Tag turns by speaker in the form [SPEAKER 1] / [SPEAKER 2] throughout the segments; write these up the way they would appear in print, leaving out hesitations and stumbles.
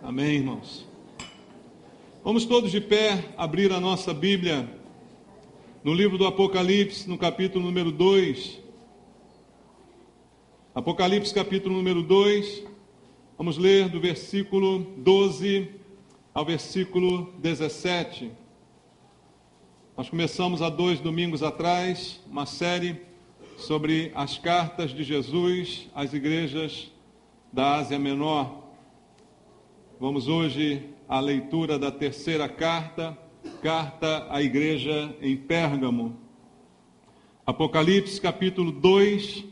[SPEAKER 1] Amém, irmãos. Vamos todos de pé abrir a nossa Bíblia no livro do Apocalipse, no capítulo número 2. Apocalipse, capítulo número 2. Vamos ler do versículo 12 ao versículo 17. Nós começamos há 2 domingos atrás uma série sobre as cartas de Jesus às igrejas da Ásia Menor. Vamos hoje à leitura da terceira carta à igreja em Pérgamo. Apocalipse capítulo 2,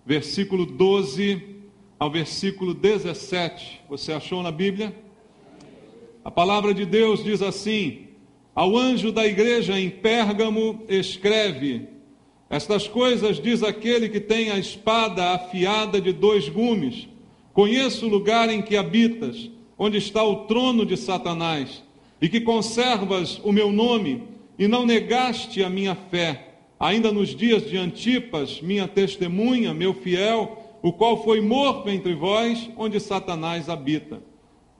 [SPEAKER 1] versículo 12 ao versículo 17. Você achou na Bíblia? A palavra de Deus diz assim: ao anjo da igreja em Pérgamo escreve: estas coisas diz aquele que tem a espada afiada de 2 gumes. Conheço o lugar em que habitas, onde está o trono de Satanás, e que conservas o meu nome, e não negaste a minha fé, ainda nos dias de Antipas, minha testemunha, meu fiel, o qual foi morto entre vós, onde Satanás habita.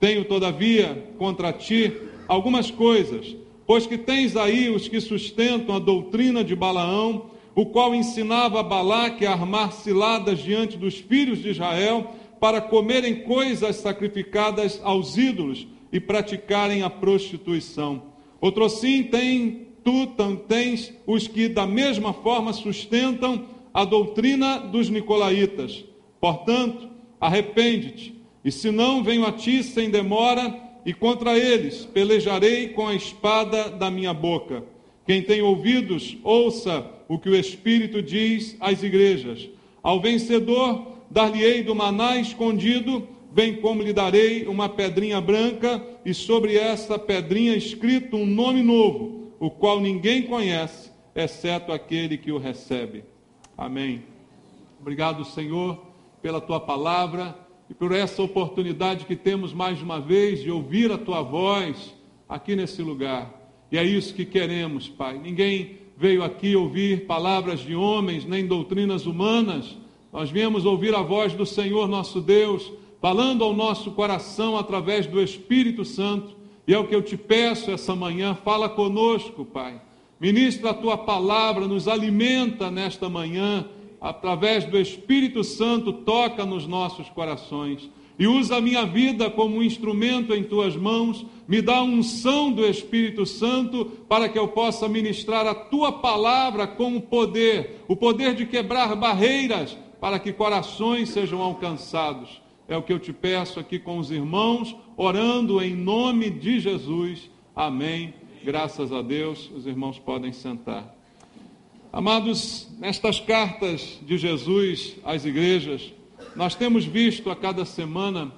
[SPEAKER 1] Tenho, todavia, contra ti algumas coisas, pois que tens aí os que sustentam a doutrina de Balaão, o qual ensinava a Balaque a armar ciladas diante dos filhos de Israel, para comerem coisas sacrificadas aos ídolos e praticarem a prostituição. Outrosim tu tens os que da mesma forma sustentam a doutrina dos nicolaítas. Portanto, arrepende-te, e se não, venho a ti sem demora, e contra eles pelejarei com a espada da minha boca. Quem tem ouvidos, ouça o que o Espírito diz às igrejas. Ao vencedor, dar-lhe-ei do maná escondido, bem como lhe darei uma pedrinha branca, e sobre essa pedrinha escrito um nome novo, o qual ninguém conhece, exceto aquele que o recebe. Amém. Obrigado, Senhor, pela Tua palavra e por essa oportunidade que temos mais uma vez de ouvir a Tua voz aqui nesse lugar. E é isso que queremos, Pai. Ninguém veio aqui ouvir palavras de homens, nem doutrinas humanas. Nós viemos ouvir a voz do Senhor nosso Deus, falando ao nosso coração através do Espírito Santo. E é o que eu te peço essa manhã, fala conosco, Pai. Ministra a Tua palavra, nos alimenta nesta manhã, através do Espírito Santo, toca nos nossos corações. E usa a minha vida como um instrumento em Tuas mãos, me dá a unção do Espírito Santo, para que eu possa ministrar a Tua palavra com o poder de quebrar barreiras, para que corações sejam alcançados. É o que eu te peço aqui com os irmãos, orando em nome de Jesus. Amém. Graças a Deus, os irmãos podem sentar. Amados, nestas cartas de Jesus às igrejas, nós temos visto a cada semana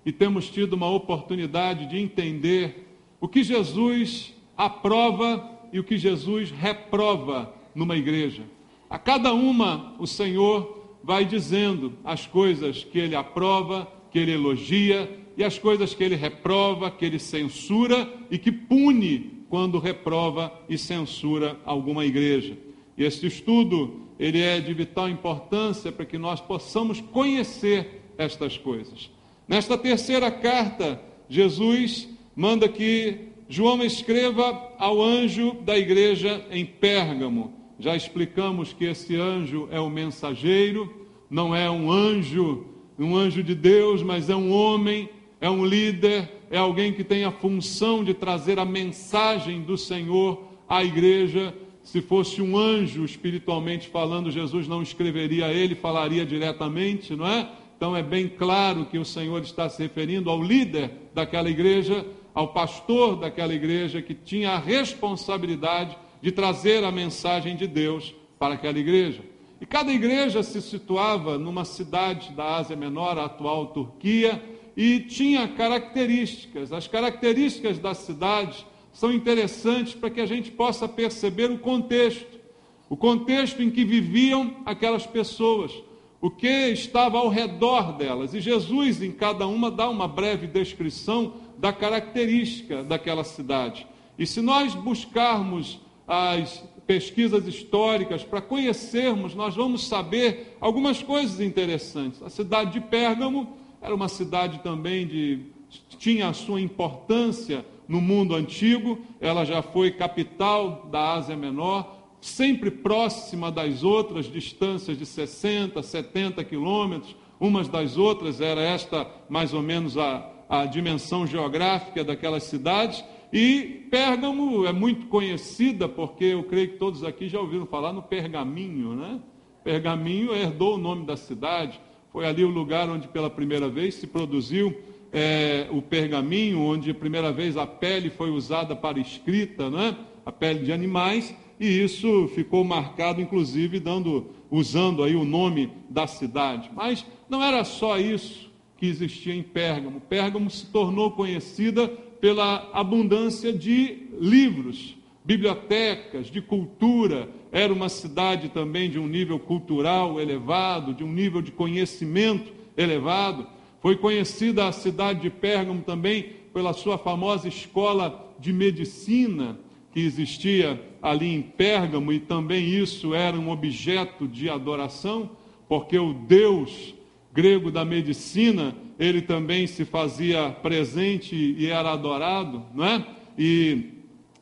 [SPEAKER 1] e temos tido uma oportunidade de entender o que Jesus aprova e o que Jesus reprova numa igreja. A cada uma, o Senhor vai dizendo as coisas que Ele aprova, que Ele elogia, e as coisas que Ele reprova, que Ele censura e que pune quando reprova e censura alguma igreja. E este estudo, ele é de vital importância para que nós possamos conhecer estas coisas. Nesta terceira carta, Jesus manda que João escreva ao anjo da igreja em Pérgamo. Já explicamos que esse anjo é o mensageiro, não é um anjo de Deus, mas é um homem, é um líder, é alguém que tem a função de trazer a mensagem do Senhor à igreja. Se fosse um anjo, espiritualmente falando, Jesus não escreveria a ele, falaria diretamente, não é? Então é bem claro que o Senhor está se referindo ao líder daquela igreja, ao pastor daquela igreja, que tinha a responsabilidade de trazer a mensagem de Deus para aquela igreja. E cada igreja se situava numa cidade da Ásia Menor, a atual Turquia, e tinha características. As características das cidades são interessantes para que a gente possa perceber o contexto em que viviam aquelas pessoas, o que estava ao redor delas. E Jesus, em cada uma, dá uma breve descrição da característica daquela cidade. E se nós buscarmos as pesquisas históricas para conhecermos, nós vamos saber algumas coisas interessantes. A cidade de Pérgamo era uma cidade também de tinha a sua importância no mundo antigo, ela já foi capital da Ásia Menor, sempre próxima das outras, distâncias de 60, 70 quilômetros, umas das outras, era esta mais ou menos a dimensão geográfica daquelas cidades. E Pérgamo é muito conhecida, porque eu creio que todos aqui já ouviram falar no pergaminho, né? Pergaminho herdou o nome da cidade, foi ali o lugar onde pela primeira vez se produziu o pergaminho, onde a primeira vez a pele foi usada para escrita, né? A pele de animais, e isso ficou marcado, inclusive, usando aí o nome da cidade. Mas não era só isso que existia em Pérgamo. Pérgamo se tornou conhecida pela abundância de livros, bibliotecas, de cultura. Era uma cidade também de um nível cultural elevado, de um nível de conhecimento elevado. Foi conhecida a cidade de Pérgamo também pela sua famosa escola de medicina, que existia ali em Pérgamo, e também isso era um objeto de adoração, porque o deus grego da medicina, ele também se fazia presente e era adorado, não é? E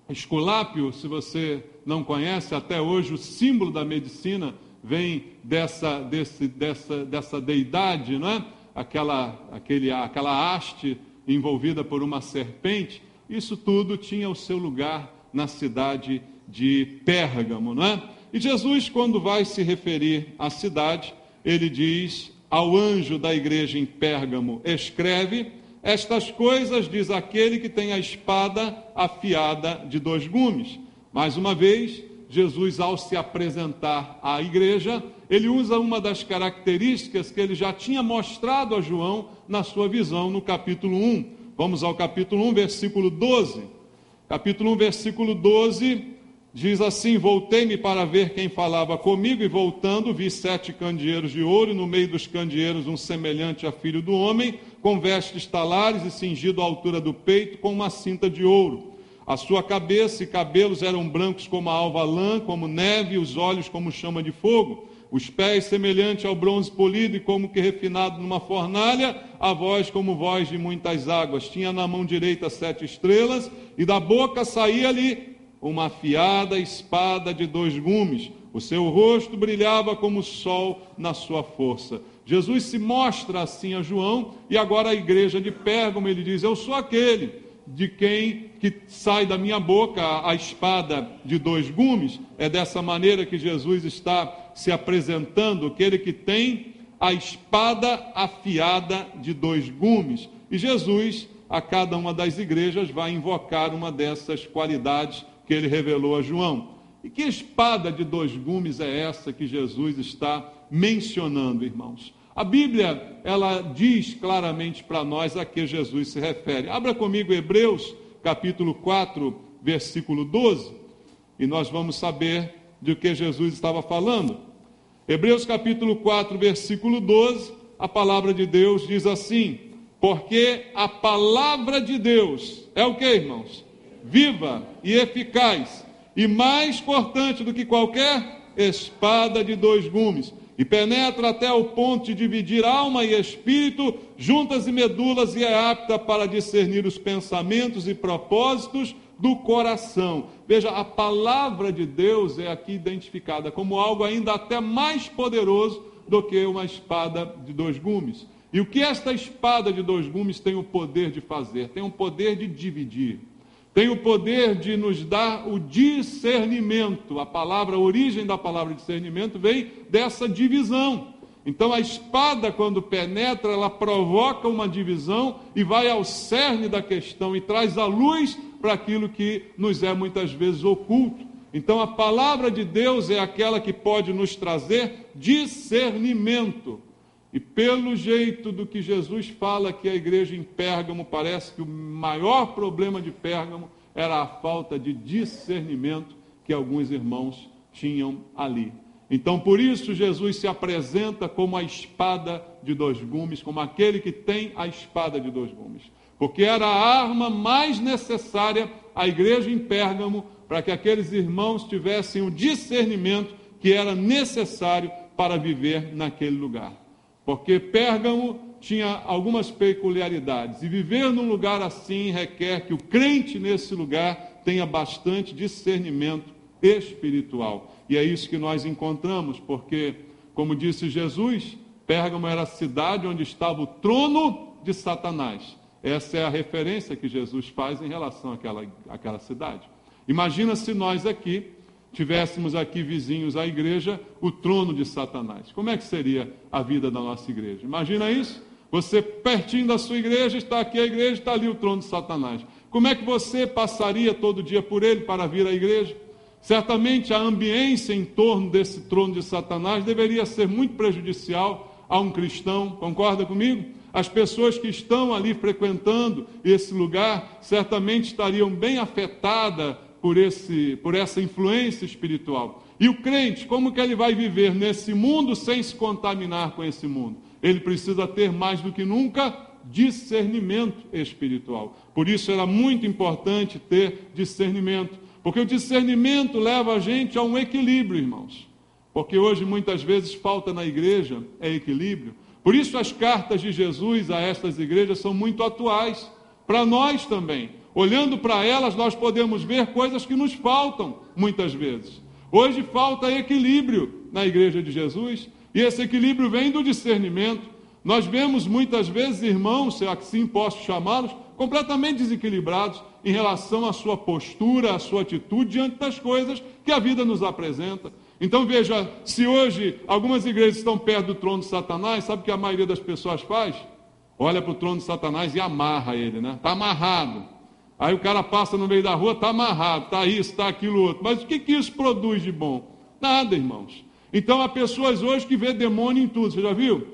[SPEAKER 1] Esculápio, se você não conhece, até hoje o símbolo da medicina vem dessa deidade, não é? Aquela haste envolvida por uma serpente. Isso tudo tinha o seu lugar na cidade de Pérgamo, não é? E Jesus, quando vai se referir à cidade, ele diz ao anjo da igreja em Pérgamo: escreve, estas coisas diz aquele que tem a espada afiada de 2 gumes. Mais uma vez, Jesus, ao se apresentar à igreja, ele usa uma das características que ele já tinha mostrado a João na sua visão no capítulo 1. Vamos ao capítulo 1, versículo 12. Capítulo 1, versículo 12, diz assim: voltei-me para ver quem falava comigo, e voltando vi 7 candeeiros de ouro, e no meio dos candeeiros um semelhante a filho do homem, com vestes talares e cingido à altura do peito, com uma cinta de ouro. A sua cabeça e cabelos eram brancos como a alva lã, como neve, e os olhos como chama de fogo. Os pés semelhante ao bronze polido e como que refinado numa fornalha, a voz como voz de muitas águas. Tinha na mão direita 7 estrelas, e da boca saía-lhe uma afiada espada de 2 gumes. O seu rosto brilhava como o sol na sua força. Jesus se mostra assim a João, e agora a igreja de Pérgamo, ele diz: eu sou aquele de quem que sai da minha boca a espada de 2 gumes. É dessa maneira que Jesus está se apresentando, aquele que tem a espada afiada de 2 gumes. E Jesus, a cada uma das igrejas, vai invocar uma dessas qualidades que ele revelou a João. E que espada de 2 gumes é essa que Jesus está mencionando, irmãos? A Bíblia, ela diz claramente para nós a que Jesus se refere. Abra comigo Hebreus, capítulo 4, versículo 12, e nós vamos saber de que Jesus estava falando. Hebreus, capítulo 4, versículo 12, a palavra de Deus diz assim: porque a palavra de Deus é o que, irmãos? Viva e eficaz, e mais cortante do que qualquer espada de 2 gumes, e penetra até o ponto de dividir alma e espírito, juntas e medulas, e é apta para discernir os pensamentos e propósitos do coração. Veja, a palavra de Deus é aqui identificada como algo ainda até mais poderoso do que uma espada de 2 gumes. E o que esta espada de 2 gumes tem o poder de fazer? Tem o poder de dividir. Tem o poder de nos dar o discernimento. A origem da palavra discernimento vem dessa divisão. Então a espada, quando penetra, ela provoca uma divisão e vai ao cerne da questão e traz a luz para aquilo que nos é muitas vezes oculto. Então a palavra de Deus é aquela que pode nos trazer discernimento. E pelo jeito do que Jesus fala que a igreja em Pérgamo, parece que o maior problema de Pérgamo era a falta de discernimento que alguns irmãos tinham ali. Então, por isso, Jesus se apresenta como a espada de 2 gumes, como aquele que tem a espada de 2 gumes. Porque era a arma mais necessária à igreja em Pérgamo, para que aqueles irmãos tivessem o discernimento que era necessário para viver naquele lugar. Porque Pérgamo tinha algumas peculiaridades. E viver num lugar assim requer que o crente nesse lugar tenha bastante discernimento espiritual. E é isso que nós encontramos, porque, como disse Jesus, Pérgamo era a cidade onde estava o trono de Satanás. Essa é a referência que Jesus faz em relação àquela cidade. Imagina se nós aqui tivéssemos aqui vizinhos à igreja o trono de Satanás. Como é que seria a vida da nossa igreja? Imagina isso? Você pertinho da sua igreja, está aqui a igreja, está ali o trono de Satanás. Como é que você passaria todo dia por ele para vir à igreja? Certamente a ambiência em torno desse trono de Satanás deveria ser muito prejudicial a um cristão. Concorda comigo? As pessoas que estão ali frequentando esse lugar certamente estariam bem afetadas por essa influência espiritual. E o crente, como que ele vai viver nesse mundo sem se contaminar com esse mundo? Ele precisa ter mais do que nunca discernimento espiritual. Por isso era muito importante ter discernimento, porque o discernimento leva a gente a um equilíbrio, irmãos. Porque hoje muitas vezes falta na igreja equilíbrio. Por isso as cartas de Jesus a estas igrejas são muito atuais, para nós também. Olhando para elas, nós podemos ver coisas que nos faltam, muitas vezes. Hoje falta equilíbrio na igreja de Jesus, e esse equilíbrio vem do discernimento. Nós vemos muitas vezes irmãos, se assim posso chamá-los, completamente desequilibrados em relação à sua postura, à sua atitude diante das coisas que a vida nos apresenta. Então veja, se hoje algumas igrejas estão perto do trono de Satanás, sabe o que a maioria das pessoas faz? Olha para o trono de Satanás e amarra ele, né? Está amarrado. Aí o cara passa no meio da rua, está amarrado, está isso, está aquilo outro. Mas o que isso produz de bom? Nada, irmãos. Então há pessoas hoje que vê demônio em tudo, você já viu?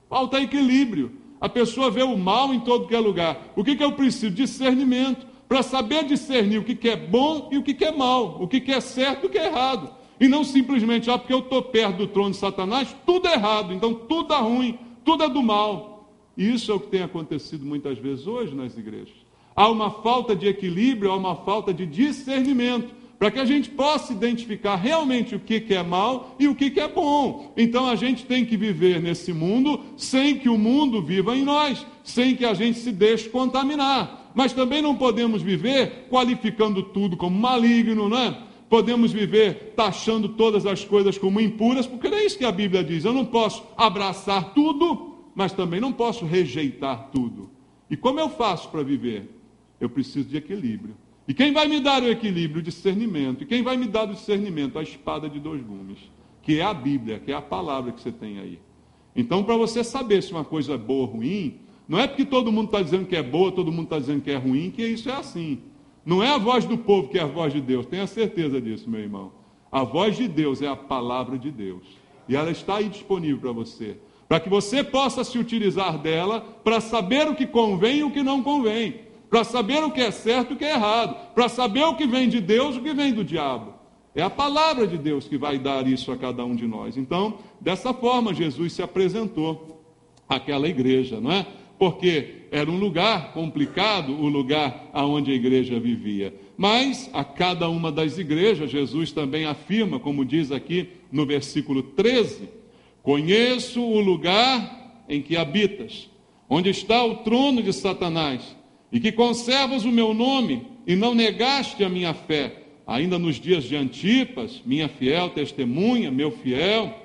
[SPEAKER 1] Falta equilíbrio. A pessoa vê o mal em todo que é lugar. O que eu preciso? Discernimento. Para saber discernir o que é bom e o que é mal. O que é certo e o que é errado. E não simplesmente, porque eu estou perto do trono de Satanás, tudo é errado. Então tudo é ruim, tudo é do mal. E isso é o que tem acontecido muitas vezes hoje nas igrejas. Há uma falta de equilíbrio, há uma falta de discernimento, para que a gente possa identificar realmente o que é mal e o que é bom. Então a gente tem que viver nesse mundo sem que o mundo viva em nós, sem que a gente se deixe contaminar. Mas também não podemos viver qualificando tudo como maligno, não é? Podemos viver taxando todas as coisas como impuras, porque não é isso que a Bíblia diz. Eu não posso abraçar tudo, mas também não posso rejeitar tudo. E como eu faço para viver? Eu preciso de equilíbrio. E quem vai me dar o equilíbrio? O discernimento. E quem vai me dar o discernimento? A espada de dois gumes, que é a Bíblia, que é a palavra que você tem aí. Então, para você saber se uma coisa é boa ou ruim, não é porque todo mundo está dizendo que é boa, todo mundo está dizendo que é ruim, que isso é assim. Não é a voz do povo que é a voz de Deus. Tenha certeza disso, meu irmão. A voz de Deus é a palavra de Deus. E ela está aí disponível para você. Para que você possa se utilizar dela para saber o que convém e o que não convém. Para saber o que é certo e o que é errado, para saber o que vem de Deus e o que vem do diabo. É a palavra de Deus que vai dar isso a cada um de nós. Então, dessa forma, Jesus se apresentou àquela igreja, não é? Porque era um lugar complicado, o lugar onde a igreja vivia. Mas, a cada uma das igrejas, Jesus também afirma, como diz aqui no versículo 13, conheço o lugar em que habitas, onde está o trono de Satanás, e que conservas o meu nome e não negaste a minha fé, ainda nos dias de Antipas, minha fiel testemunha, meu fiel,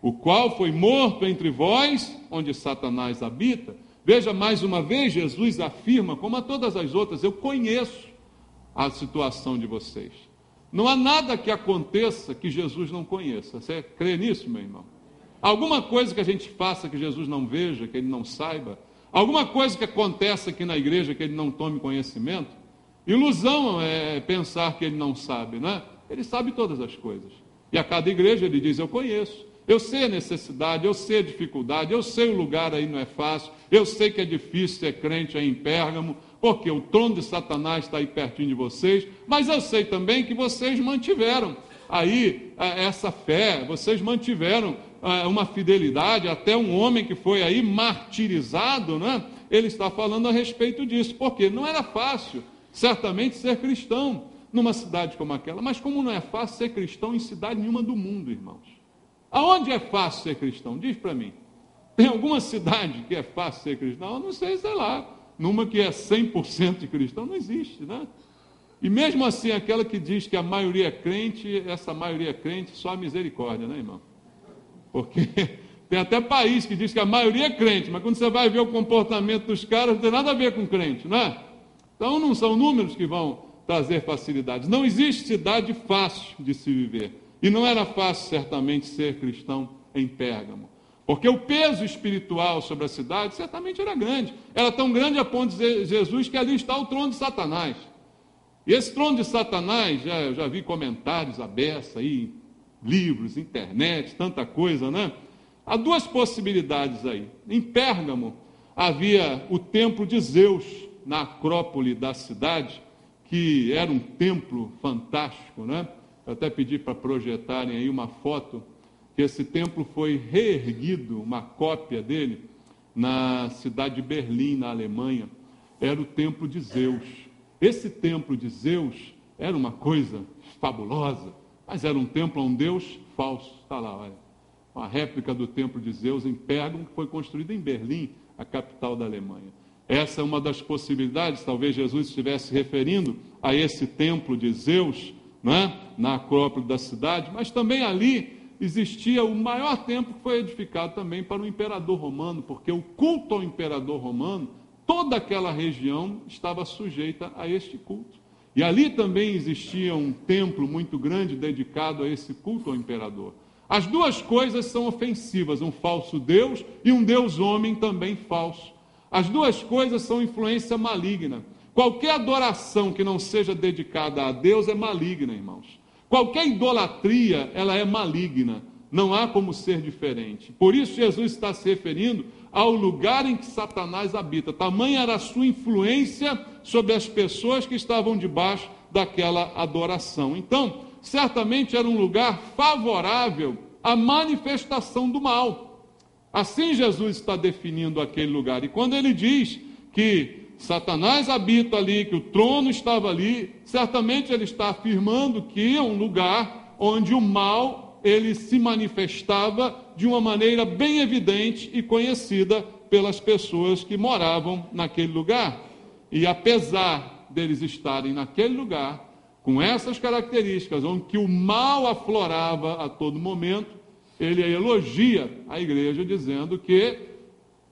[SPEAKER 1] o qual foi morto entre vós, onde Satanás habita. Veja, mais uma vez, Jesus afirma, como a todas as outras, eu conheço a situação de vocês. Não há nada que aconteça que Jesus não conheça. Você crê nisso, meu irmão? Alguma coisa que a gente faça que Jesus não veja, que ele não saiba? Alguma coisa que aconteça aqui na igreja que ele não tome conhecimento? Ilusão é pensar que ele não sabe, não é? Ele sabe todas as coisas. E a cada igreja ele diz, eu conheço. Eu sei a necessidade, eu sei a dificuldade, eu sei o lugar aí não é fácil, eu sei que é difícil ser crente aí em Pérgamo, porque o trono de Satanás está aí pertinho de vocês, mas eu sei também que vocês mantiveram aí essa fé, vocês mantiveram uma fidelidade, até um homem que foi aí martirizado, né? Ele está falando a respeito disso, porque não era fácil, certamente, ser cristão numa cidade como aquela, mas como não é fácil ser cristão em cidade nenhuma do mundo, irmãos? Aonde é fácil ser cristão? Diz para mim. Tem alguma cidade que é fácil ser cristão? Eu não sei, sei lá. Numa que é 100% de cristão, não existe, né? E mesmo assim, aquela que diz que a maioria é crente, essa maioria é crente, só a misericórdia, né, irmão? Porque tem até país que diz que a maioria é crente, mas quando você vai ver o comportamento dos caras, não tem nada a ver com crente, não é? Então não são números que vão trazer facilidades. Não existe cidade fácil de se viver. E não era fácil, certamente, ser cristão em Pérgamo. Porque o peso espiritual sobre a cidade certamente era grande. Era tão grande a ponto de dizer Jesus que ali está o trono de Satanás. E esse trono de Satanás, eu já vi comentários à beça aí, livros, internet, tanta coisa, né? Há duas possibilidades aí. Em Pérgamo havia o templo de Zeus, na acrópole da cidade, que era um templo fantástico, né? Eu até pedi para projetarem aí uma foto, que esse templo foi reerguido, uma cópia dele, na cidade de Berlim, na Alemanha. Era o templo de Zeus. Esse templo de Zeus era uma coisa fabulosa, mas era um templo a um deus falso. Está lá, olha, uma réplica do templo de Zeus em Pérgamo, que foi construída em Berlim, a capital da Alemanha. Essa é uma das possibilidades, talvez Jesus estivesse referindo a esse templo de Zeus, né, na acrópole da cidade, mas também ali existia o maior templo que foi edificado também para o imperador romano, porque o culto ao imperador romano, toda aquela região estava sujeita a este culto. E ali também existia um templo muito grande dedicado a esse culto ao imperador. As duas coisas são ofensivas, um falso Deus e um Deus homem também falso. As duas coisas são influência maligna. Qualquer adoração que não seja dedicada a Deus é maligna, irmãos. Qualquer idolatria, ela é maligna. Não há como ser diferente. Por isso Jesus está se referindo ao lugar em que Satanás habita. Tamanha era a sua influência sobre as pessoas que estavam debaixo daquela adoração. Então, certamente era um lugar favorável à manifestação do mal. Assim Jesus está definindo aquele lugar. E quando ele diz que Satanás habita ali, que o trono estava ali, certamente ele está afirmando que é um lugar onde o mal, ele se manifestava de uma maneira bem evidente e conhecida pelas pessoas que moravam naquele lugar. E apesar deles estarem naquele lugar, com essas características, onde o mal aflorava a todo momento, ele elogia a igreja dizendo que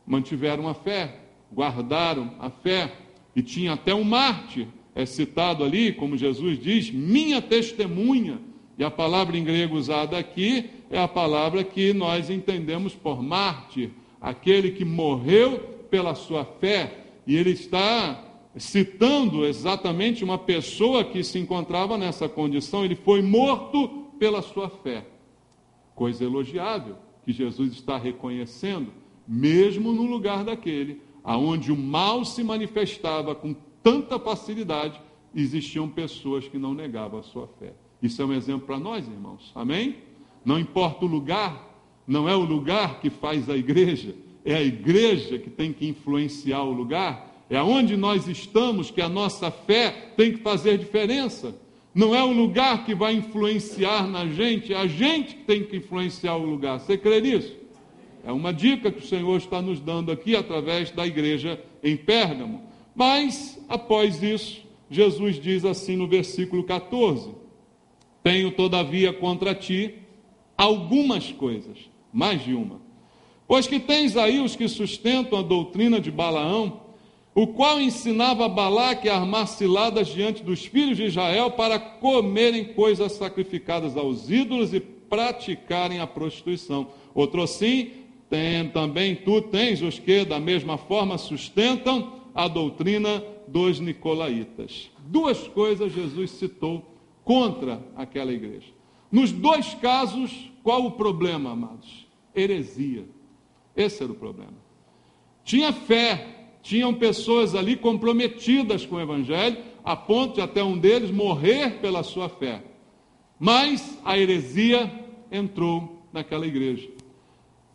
[SPEAKER 1] mantiveram a fé, guardaram a fé, e tinha até um mártir, é citado ali, como Jesus diz, minha testemunha, e a palavra em grego usada aqui é a palavra que nós entendemos por mártir, aquele que morreu pela sua fé, e ele está citando exatamente uma pessoa que se encontrava nessa condição, ele foi morto pela sua fé. Coisa elogiável, que Jesus está reconhecendo, mesmo no lugar daquele, aonde o mal se manifestava com tanta facilidade, existiam pessoas que não negavam a sua fé. Isso é um exemplo para nós, irmãos. Amém? Não importa o lugar, não é o lugar que faz a igreja, é a igreja que tem que influenciar o lugar, é aonde nós estamos que a nossa fé tem que fazer diferença. Não é o lugar que vai influenciar na gente, é a gente que tem que influenciar o lugar. Você crê nisso? É uma dica que o Senhor está nos dando aqui através da igreja em Pérgamo. Mas, após isso, Jesus diz assim no versículo 14: tenho, todavia, contra ti algumas coisas, mais de uma. Pois que tens aí os que sustentam a doutrina de Balaão, o qual ensinava a Balaque a armar ciladas diante dos filhos de Israel para comerem coisas sacrificadas aos ídolos e praticarem a prostituição. Outro assim, também tu tens os que da mesma forma sustentam a doutrina dos nicolaítas. Duas coisas Jesus citou contra aquela igreja. Nos dois casos, qual o problema, amados? Heresia. Esse era o problema. Tinha fé, tinham pessoas ali comprometidas com o evangelho, a ponto de até um deles morrer pela sua fé. Mas a heresia entrou naquela igreja.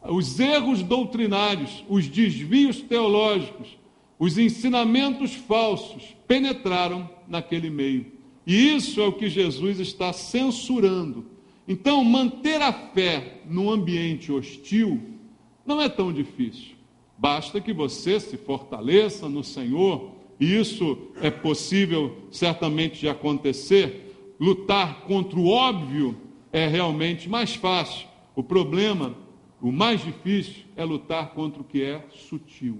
[SPEAKER 1] Os erros doutrinários, os desvios teológicos, os ensinamentos falsos penetraram naquele meio. E isso é o que Jesus está censurando. Então, manter a fé num ambiente hostil Não é tão difícil. Basta que você se fortaleça no Senhor, e isso é possível certamente de acontecer. Lutar contra o óbvio é realmente mais fácil. O problema, o mais difícil, é lutar contra o que é sutil.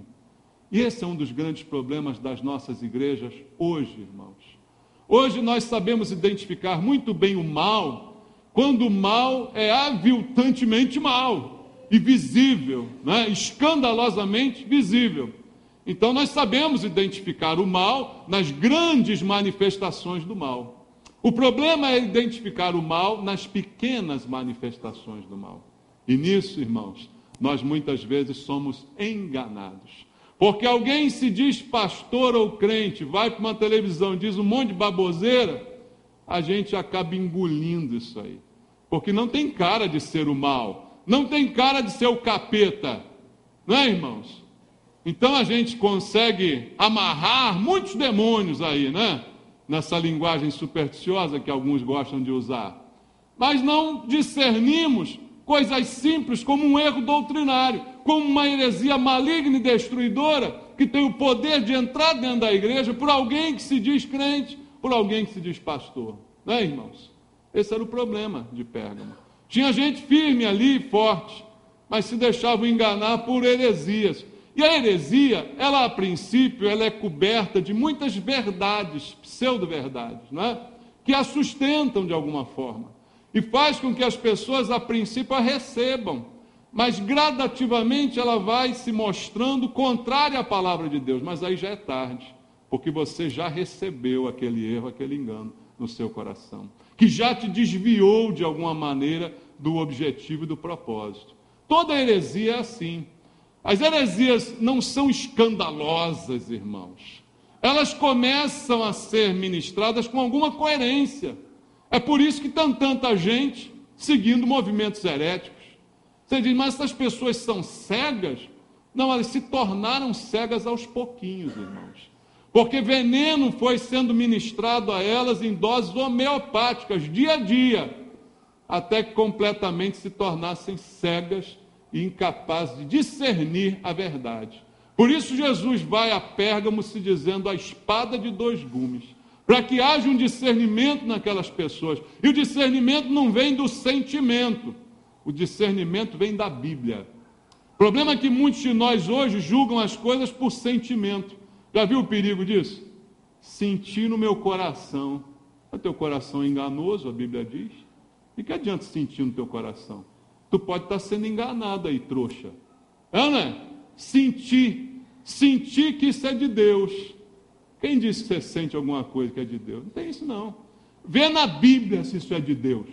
[SPEAKER 1] E esse é um dos grandes problemas das nossas igrejas hoje, irmãos. Hoje nós sabemos identificar muito bem o mal, quando o mal é aviltantemente mal e visível, né? Escandalosamente visível. Então nós sabemos identificar o mal nas grandes manifestações do mal. O problema é identificar o mal nas pequenas manifestações do mal. E nisso, irmãos, nós muitas vezes somos enganados. Porque alguém se diz pastor ou crente, vai para uma televisão, diz um monte de baboseira, a gente acaba engolindo isso aí. Porque não tem cara de ser o mal, não tem cara de ser o capeta, não é, irmãos? Então a gente consegue amarrar muitos demônios aí, né? Nessa linguagem supersticiosa que alguns gostam de usar. Mas não discernimos coisas simples como um erro doutrinário, como uma heresia maligna e destruidora que tem o poder de entrar dentro da igreja por alguém que se diz crente, por alguém que se diz pastor. Não é, irmãos? Esse era o problema de Pérgamo. Tinha gente firme ali, forte, mas se deixavam enganar por heresias. E a heresia, ela a princípio, ela é coberta de muitas verdades, pseudo-verdades, não é? Que a sustentam de alguma forma. E faz com que as pessoas, a princípio, a recebam. Mas gradativamente ela vai se mostrando contrária à palavra de Deus. Mas aí já é tarde, porque você já recebeu aquele erro, aquele engano no seu coração, que já te desviou de alguma maneira do objetivo e do propósito. Toda heresia é assim. As heresias não são escandalosas, irmãos. Elas começam a ser ministradas com alguma coerência. É por isso que tem tanta gente seguindo movimentos heréticos. Você diz, mas essas pessoas são cegas? Não, elas se tornaram cegas aos pouquinhos, irmãos. Porque veneno foi sendo ministrado a elas em doses homeopáticas, dia a dia, até que completamente se tornassem cegas e incapazes de discernir a verdade. Por isso Jesus vai a Pérgamo se dizendo a espada de dois gumes, para que haja um discernimento naquelas pessoas. E o discernimento não vem do sentimento, o discernimento vem da Bíblia. O problema é que muitos de nós hoje julgam as coisas por sentimento. Já viu o perigo disso? Sentir no meu coração. O teu coração é enganoso, a Bíblia diz. E que adianta sentir no teu coração? Tu pode estar sendo enganado aí, trouxa. É, não é? Sentir que isso é de Deus. Quem disse que você sente alguma coisa que é de Deus? Não tem isso não. Vê na Bíblia se isso é de Deus.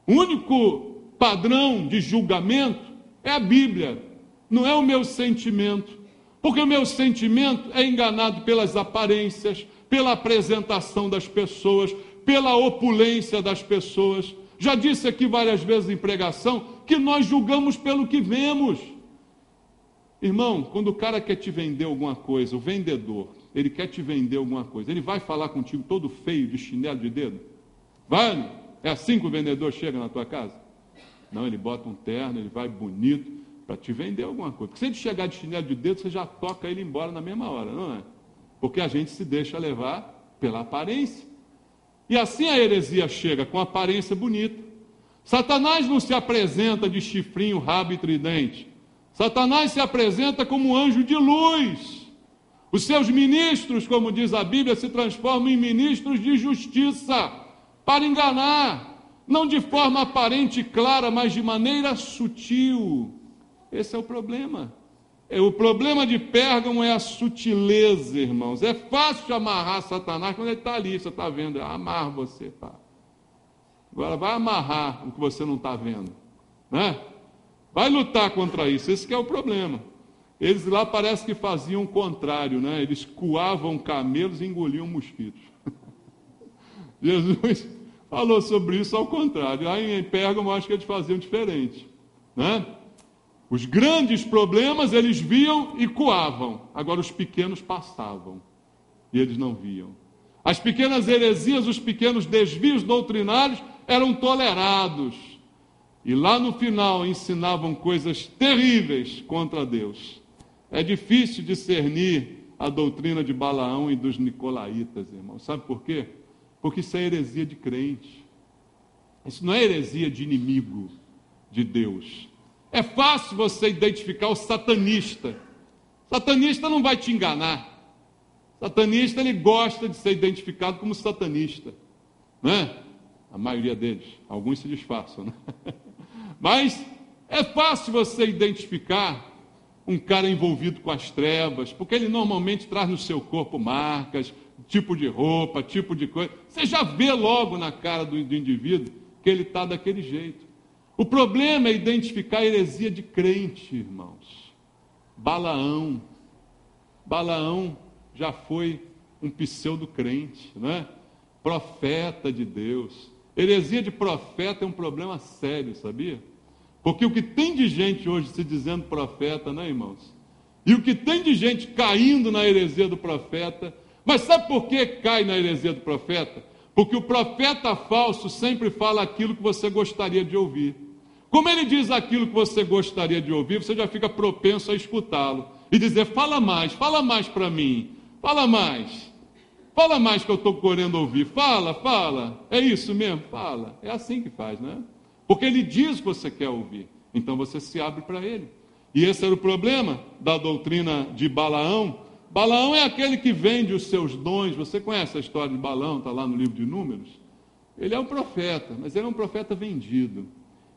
[SPEAKER 1] O único padrão de julgamento é a Bíblia, não é o meu sentimento. Porque o meu sentimento é enganado pelas aparências, pela apresentação das pessoas, pela opulência das pessoas. Já disse aqui várias vezes em pregação que nós julgamos pelo que vemos. Irmão, quando o cara quer te vender alguma coisa, o vendedor, ele quer te vender alguma coisa, ele vai falar contigo todo feio, de chinelo de dedo? Vai? É assim que o vendedor chega na tua casa? Não, ele bota um terno, ele vai bonito, para te vender alguma coisa. Porque se ele chegar de chinelo de dedo, você já toca ele embora na mesma hora, não é? Porque a gente se deixa levar pela aparência. E assim a heresia chega, com aparência bonita. Satanás não se apresenta de chifrinho, rabo e tridente. Satanás se apresenta como um anjo de luz. Os seus ministros, como diz a Bíblia, se transformam em ministros de justiça, para enganar, não de forma aparente e clara, mas de maneira sutil. Esse é o problema. O problema de Pérgamo é a sutileza, irmãos. É fácil amarrar Satanás quando ele está ali, você está vendo. Amarra você, pá. Agora vai amarrar o que você não está vendo, né? Vai lutar contra isso. Esse que é o problema. Eles lá parece que faziam o contrário, né? Eles coavam camelos e engoliam mosquitos. Jesus falou sobre isso ao contrário. Aí em Pérgamo acho que eles faziam diferente, né? Os grandes problemas eles viam e coavam, agora os pequenos passavam e eles não viam. As pequenas heresias, os pequenos desvios doutrinários eram tolerados. e lá no final ensinavam coisas terríveis contra Deus. É difícil discernir a doutrina de Balaão e dos nicolaítas, irmão. Sabe por quê? Porque isso é heresia de crente. Isso não é heresia de inimigo de Deus. É fácil você identificar o satanista. O satanista não vai te enganar. O satanista, ele gosta de ser identificado como satanista, né? A maioria deles. Alguns se disfarçam, né? Mas é fácil você identificar um cara envolvido com as trevas, porque ele normalmente traz no seu corpo marcas, tipo de roupa, tipo de coisa. Você já vê logo na cara do indivíduo que ele está daquele jeito. O problema é identificar a heresia de crente, irmãos. Balaão já foi um pseudo-crente, né? Profeta de Deus. Heresia de profeta é um problema sério, sabia? Porque o que tem de gente hoje se dizendo profeta, né, irmãos? E o que tem de gente caindo na heresia do profeta. Mas sabe por que cai na heresia do profeta? Porque o profeta falso sempre fala aquilo que você gostaria de ouvir. Como ele diz aquilo que você gostaria de ouvir, você já fica propenso a escutá-lo. E dizer, fala mais para mim, fala mais que eu estou querendo ouvir, fala, é isso mesmo, fala. É assim que faz, né? Porque ele diz que você quer ouvir, então você se abre para ele. E esse era o problema da doutrina de Balaão. Balaão é aquele que vende os seus dons. Você conhece a história de Balaão, está lá no livro de Números? Ele é um profeta, mas ele é um profeta vendido.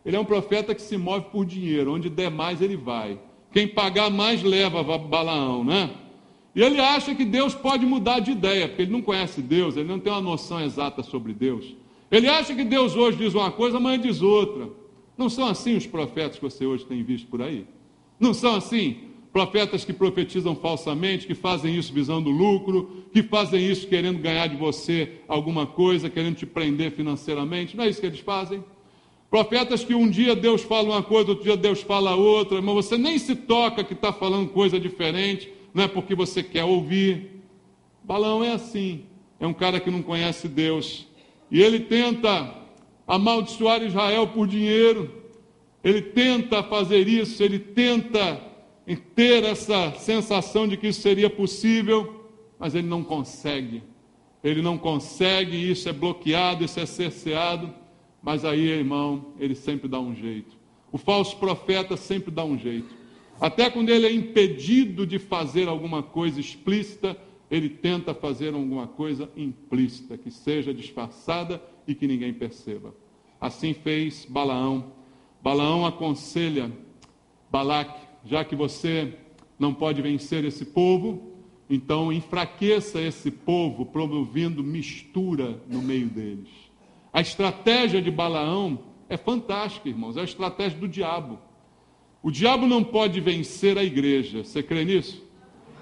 [SPEAKER 1] Ele é um profeta que se move por dinheiro, onde der mais ele vai. Quem pagar mais leva Balaão, né? E ele acha que Deus pode mudar de ideia, porque ele não conhece Deus, ele não tem uma noção exata sobre Deus. Ele acha que Deus hoje diz uma coisa, amanhã diz outra. Não são assim os profetas que você hoje tem visto por aí? Não são assim? Profetas que profetizam falsamente, que fazem isso visando lucro, que fazem isso querendo ganhar de você alguma coisa, querendo te prender financeiramente. Não é isso que eles fazem? Profetas que um dia Deus fala uma coisa, outro dia Deus fala outra, mas você nem se toca que está falando coisa diferente, não é porque você quer ouvir. Balaão é assim, é um cara que não conhece Deus, e ele tenta amaldiçoar Israel por dinheiro, ele tenta fazer isso, ele tenta ter essa sensação de que isso seria possível, mas ele não consegue, isso é bloqueado, isso é cerceado. Mas aí, irmão, ele sempre dá um jeito. O falso profeta sempre dá um jeito. Até quando ele é impedido de fazer alguma coisa explícita, ele tenta fazer alguma coisa implícita, que seja disfarçada e que ninguém perceba. Assim fez Balaão. Balaão aconselha Balaque, já que você não pode vencer esse povo, então enfraqueça esse povo, promovendo mistura no meio deles. A estratégia de Balaão é fantástica, irmãos, é a estratégia do diabo. O diabo não pode vencer a igreja, você crê nisso?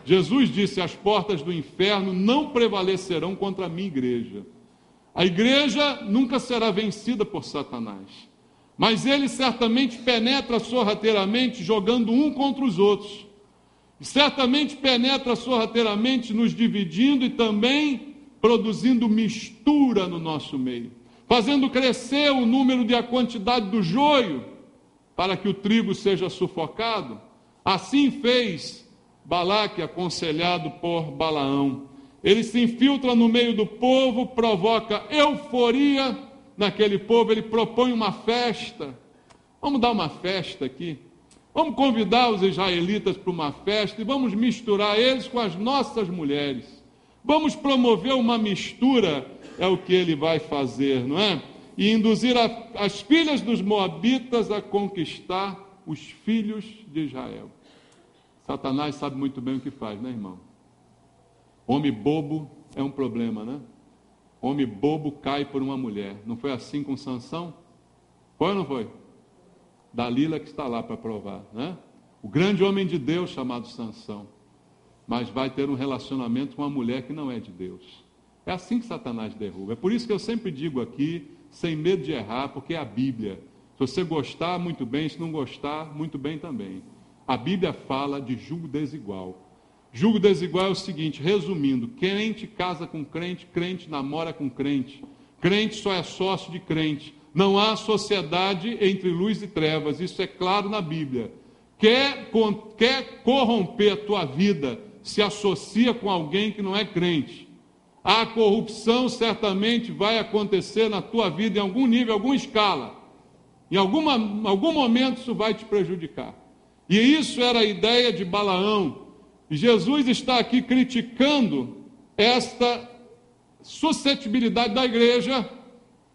[SPEAKER 1] Jesus disse, as portas do inferno não prevalecerão contra a minha igreja. A igreja nunca será vencida por Satanás, mas ele certamente penetra sorrateiramente jogando um contra os outros. E certamente penetra sorrateiramente nos dividindo e também produzindo mistura no nosso meio, fazendo crescer o número e a quantidade do joio, para que o trigo seja sufocado. Assim fez Balaque, aconselhado por Balaão. Ele se infiltra no meio do povo, provoca euforia naquele povo, ele propõe uma festa. Vamos dar uma festa aqui. Vamos convidar os israelitas para uma festa e vamos misturar eles com as nossas mulheres. Vamos promover uma mistura, é o que ele vai fazer, não é? E induzir as filhas dos moabitas a conquistar os filhos de Israel. Satanás sabe muito bem o que faz, né, irmão? Homem bobo é um problema, né? Homem bobo cai por uma mulher. Não foi assim com Sansão? Foi ou não foi? Dalila que está lá para provar, né? O grande homem de Deus chamado Sansão. Mas vai ter um relacionamento com uma mulher que não é de Deus. É assim que Satanás derruba. É por isso que eu sempre digo aqui, sem medo de errar, porque é a Bíblia. Se você gostar, muito bem. Se não gostar, muito bem também. A Bíblia fala de julgo desigual. Julgo desigual é o seguinte, resumindo, crente casa com crente, crente namora com crente. Crente só é sócio de crente. Não há sociedade entre luz e trevas, isso é claro na Bíblia. Quer corromper a tua vida, se associa com alguém que não é crente. A corrupção certamente vai acontecer na tua vida em algum nível, alguma escala. Em algum momento isso vai te prejudicar. E isso era a ideia de Balaão. E Jesus está aqui criticando esta suscetibilidade da igreja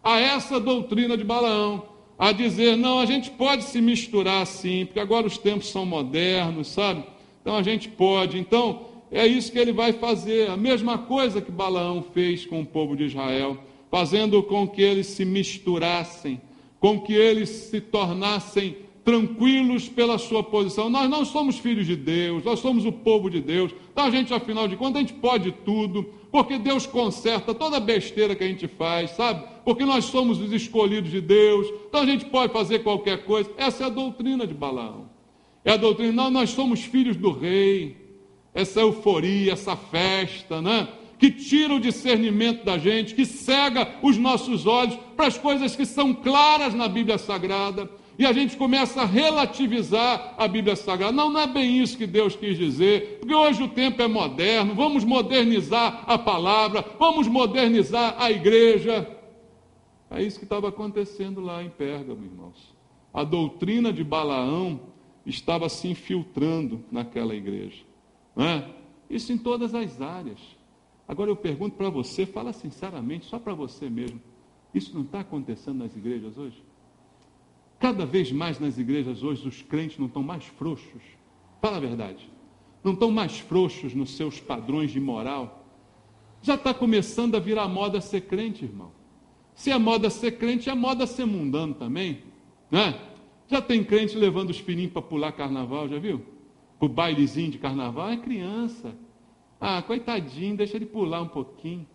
[SPEAKER 1] a essa doutrina de Balaão, a dizer, não, a gente pode se misturar sim, porque agora os tempos são modernos, sabe? Então a gente pode. Então, é isso que ele vai fazer, a mesma coisa que Balaão fez com o povo de Israel, fazendo com que eles se misturassem, com que eles se tornassem tranquilos pela sua posição. Nós não somos filhos de Deus, nós somos o povo de Deus. Então a gente, afinal de contas, a gente pode tudo, porque Deus conserta toda besteira que a gente faz, sabe? Porque nós somos os escolhidos de Deus, então a gente pode fazer qualquer coisa. Essa é a doutrina de Balaão. É a doutrina, não, nós somos filhos do rei. Essa euforia, essa festa, né? Que tira o discernimento da gente, que cega os nossos olhos para as coisas que são claras na Bíblia Sagrada. E a gente começa a relativizar a Bíblia Sagrada. Não é bem isso que Deus quis dizer, porque hoje o tempo é moderno, vamos modernizar a palavra, vamos modernizar a igreja. É isso que estava acontecendo lá em Pérgamo, irmãos. A doutrina de Balaão estava se infiltrando naquela igreja. Não é? Isso em todas as áreas. Agora eu pergunto para você, fala sinceramente, só para você mesmo, isso não está acontecendo nas igrejas hoje? Cada vez mais nas igrejas hoje os crentes não estão mais frouxos, fala a verdade, não estão mais frouxos nos seus padrões de moral. Já está começando a virar moda ser crente, irmão. Se é moda ser crente, é moda ser mundano também, né? Já tem crente levando os filhinhos para pular carnaval, já viu? O bailezinho de carnaval é criança. Ah, coitadinho, deixa ele pular um pouquinho.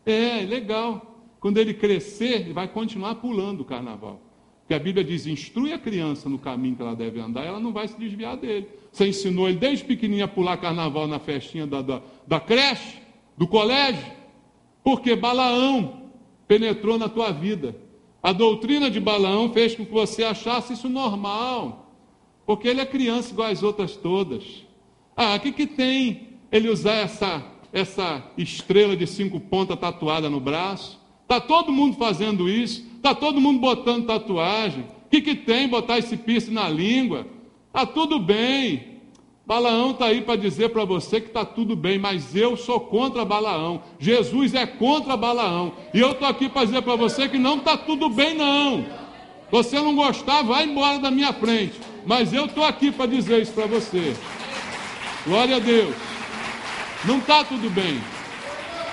[SPEAKER 1] É, legal. Quando ele crescer, ele vai continuar pulando o carnaval. Porque a Bíblia diz, instrui a criança no caminho que ela deve andar, ela não vai se desviar dele. Você ensinou ele desde pequenininho a pular carnaval na festinha da creche, do colégio, porque Balaão penetrou na tua vida. A doutrina de Balaão fez com que você achasse isso normal, porque ele é criança igual as outras todas. Ah, o que tem ele usar essa estrela de 5 pontas tatuada no braço? Está todo mundo fazendo isso, está todo mundo botando tatuagem. O que tem botar esse piercing na língua? Está tudo bem. Balaão está aí para dizer para você que está tudo bem, mas eu sou contra Balaão. Jesus é contra Balaão. E eu estou aqui para dizer para você que não está tudo bem, não. Você não gostar, vai embora da minha frente. Mas eu estou aqui para dizer isso para você. Glória a Deus. Não está tudo bem.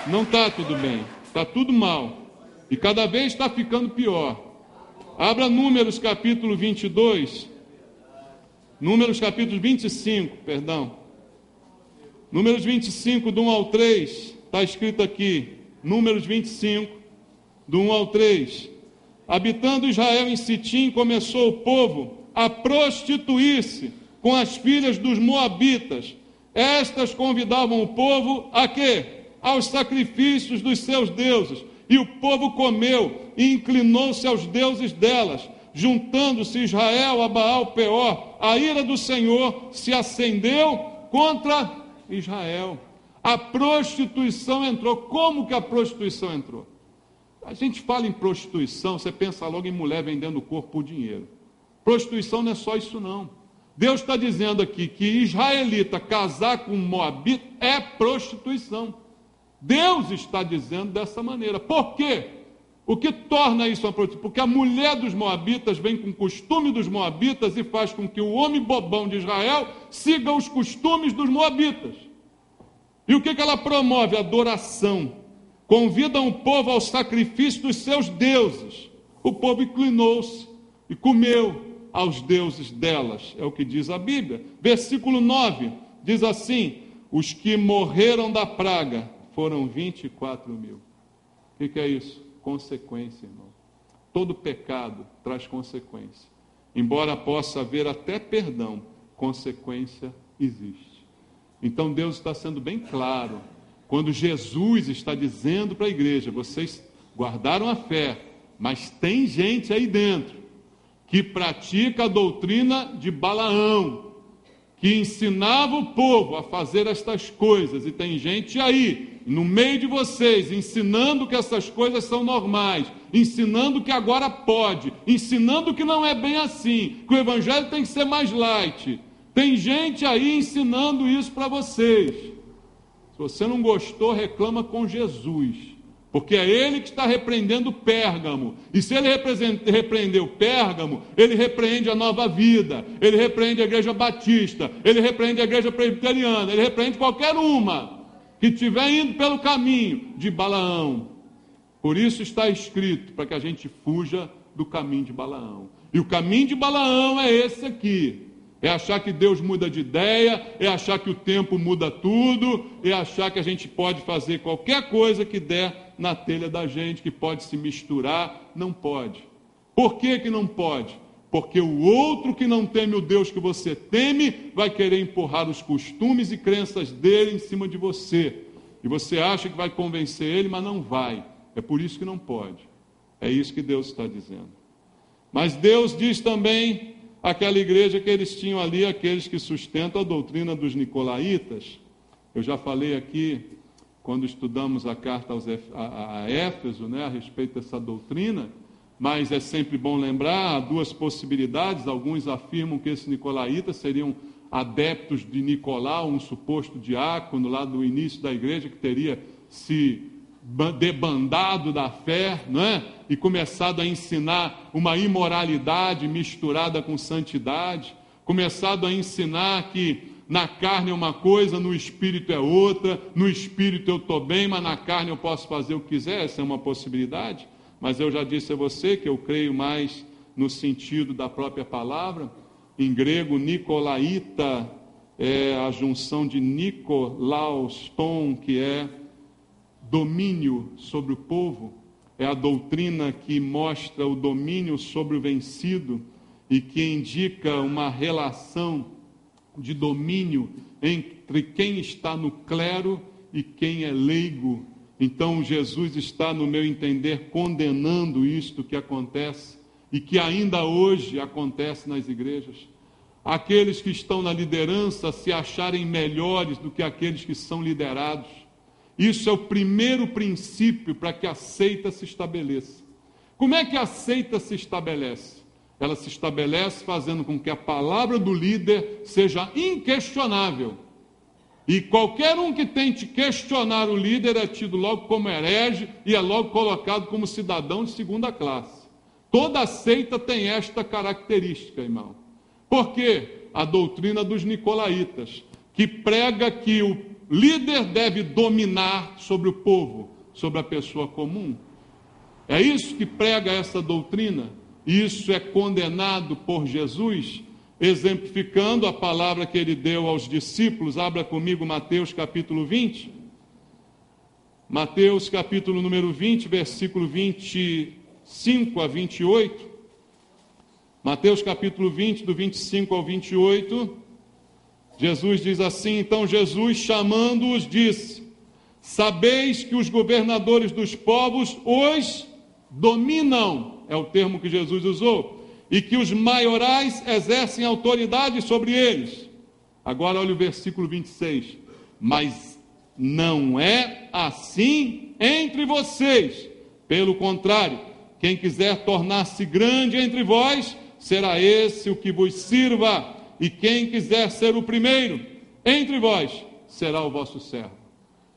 [SPEAKER 1] Não está tudo bem. Está tudo mal. E cada vez está ficando pior. Abra Números capítulo 22. Números capítulo 25, perdão. Números 25, do 1 ao 3. Está escrito aqui. Números 25, do 1 ao 3. Habitando Israel em Sitim, começou o povo a prostituir-se com as filhas dos moabitas. Estas convidavam o povo a quê? Aos sacrifícios dos seus deuses. E o povo comeu e inclinou-se aos deuses delas. Juntando-se Israel a Baal-Peor, a ira do Senhor se acendeu contra Israel. A prostituição entrou. Como que a prostituição entrou? A gente fala em prostituição, você pensa logo em mulher vendendo o corpo por dinheiro. Prostituição não é só isso não. Deus está dizendo aqui que israelita casar com um moabita é prostituição. Deus está dizendo dessa maneira. Por quê? O que torna isso uma prostituição? Porque a mulher dos moabitas vem com o costume dos moabitas e faz com que o homem bobão de Israel siga os costumes dos moabitas. E o que ela promove? Adoração. Convida o povo ao sacrifício dos seus deuses. O povo inclinou-se e comeu aos deuses delas. É o que diz a Bíblia. Versículo 9 diz assim: os que morreram da praga foram 24 mil. O que é isso? Consequência, irmão. Todo pecado traz consequência. Embora possa haver até perdão, consequência existe. Então Deus está sendo bem claro. Quando Jesus está dizendo para a igreja, vocês guardaram a fé, Mas tem gente aí dentro que pratica a doutrina de Balaão, que ensinava o povo a fazer estas coisas. E tem gente aí, no meio de vocês, ensinando que essas coisas são normais, ensinando que agora pode, ensinando que não é bem assim, que o evangelho tem que ser mais light. Tem gente aí ensinando isso para vocês. Se você não gostou, reclama com Jesus, porque é ele que está repreendendo Pérgamo. E se ele repreendeu Pérgamo, ele repreende a Nova Vida, ele repreende a Igreja Batista, ele repreende a Igreja Presbiteriana, ele repreende qualquer uma que estiver indo pelo caminho de Balaão. Por isso está escrito, para que a gente fuja do caminho de Balaão. E o caminho de Balaão é esse aqui. É achar que Deus muda de ideia, é achar que o tempo muda tudo, é achar que a gente pode fazer qualquer coisa que der na telha da gente, que pode se misturar. Não pode. Por que que não pode? Porque o outro que não teme o Deus que você teme, vai querer empurrar os costumes e crenças dele em cima de você. E você acha que vai convencer ele, mas não vai. É por isso que não pode. É isso que Deus está dizendo. Mas Deus diz também àquela igreja que eles tinham ali, aqueles que sustentam a doutrina dos nicolaítas. Eu já falei aqui, quando estudamos a carta a Éfeso, né, a respeito dessa doutrina, mas é sempre bom lembrar, há duas possibilidades. Alguns afirmam que esses nicolaítas seriam adeptos de Nicolau, um suposto diácono lá do início da igreja, que teria se debandado da fé, não é? E começado a ensinar uma imoralidade misturada com santidade, começado a ensinar que na carne é uma coisa, no espírito é outra, no espírito eu estou bem, mas na carne eu posso fazer o que quiser. Essa é uma possibilidade, mas eu já disse a você que eu creio mais no sentido da própria palavra. Em grego, nicolaíta é a junção de nikolaoston, que é domínio sobre o povo, é a doutrina que mostra o domínio sobre o vencido e que indica uma relação de domínio entre quem está no clero e quem é leigo. Então Jesus está, no meu entender, condenando isto que acontece e que ainda hoje acontece nas igrejas. Aqueles que estão na liderança se acharem melhores do que aqueles que são liderados. Isso é o primeiro princípio para que a seita se estabeleça. Como é que a seita se estabelece? Ela se estabelece fazendo com que a palavra do líder seja inquestionável. E qualquer um que tente questionar o líder é tido logo como herege e é logo colocado como cidadão de segunda classe. Toda seita tem esta característica, irmão. Por quê? A doutrina dos nicolaítas, que prega que o líder deve dominar sobre o povo, sobre a pessoa comum. É isso que prega essa doutrina. Isso é condenado por Jesus, exemplificando a palavra que ele deu aos discípulos. Abra comigo Mateus capítulo 20. Mateus capítulo número 20, versículo 25 a 28. Mateus capítulo 20, do 25 ao 28. Jesus diz assim: então Jesus, chamando-os, disse: sabeis que os governadores dos povos os dominam, é o termo que Jesus usou, e que os maiorais exercem autoridade sobre eles. Agora olha o versículo 26. Mas não é assim entre vocês. Pelo contrário, quem quiser tornar-se grande entre vós, será esse o que vos sirva. E quem quiser ser o primeiro entre vós, será o vosso servo.